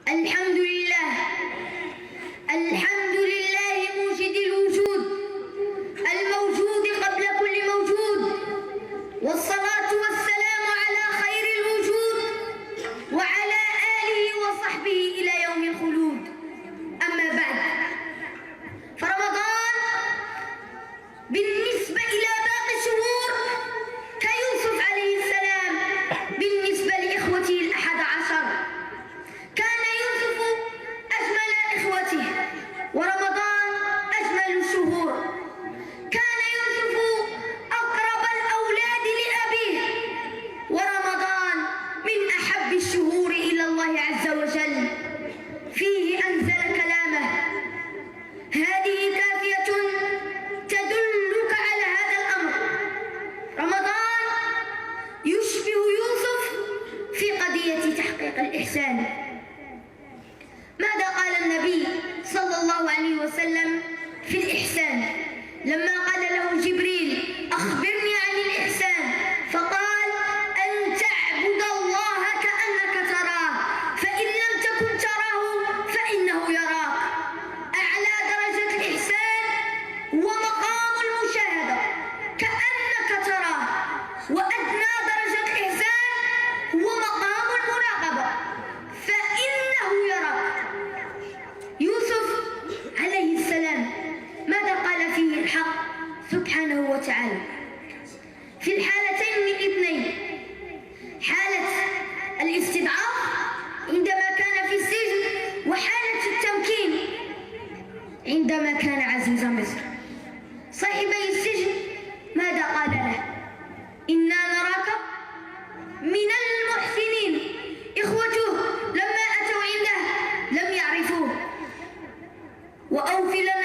الحمد لله، الحمد لله موجد الوجود، الموجود قبل كل موجود، والصلاة والسلام على خير الوجود وعلى آله وصحبه إلى يوم الخلود. أما بعد، فرمضان بالنسبة إلى باقي الشهور كيوسف عليه السلام بالنسبة لإخوته ال11. كان يوسف أجمل إخوته، ورمضان أجمل الشهور. كان يوسف أقرب الأولاد لأبيه، ورمضان من أحب الشهور إلى الله عز وجل. فيه أنزل كلامه. هذه كافية تدلك على هذا الأمر. رمضان يشبه يوسف في قضية تحقيق الإحسان. ماذا قال النبي صلى الله عليه وسلم في الإحسان لما قال له جبريل: أخبرني عن الإحسان؟ فقال: أن تعبد الله كأنك تراه، فإن لم تكن تراه فإنه يراك. أعلى درجة الإحسان هو مقام المشاهدة كأنك تراه، وأدنى درجة الإحسان هو مقام المراقبة فإنه يراك. يوسف عليه السلام ماذا قال فيه الحق سبحانه وتعالى؟ في الحالتين الاثنين، حالة الاستضعاف عندما كان في السجن، وحالة التمكين عندما كان عزيز مصر. صاحبي السجن ماذا قال له؟ إنا نراك من المحسنين. إخوته لما أتوا عنده لم يعرفوه. وأوف لنا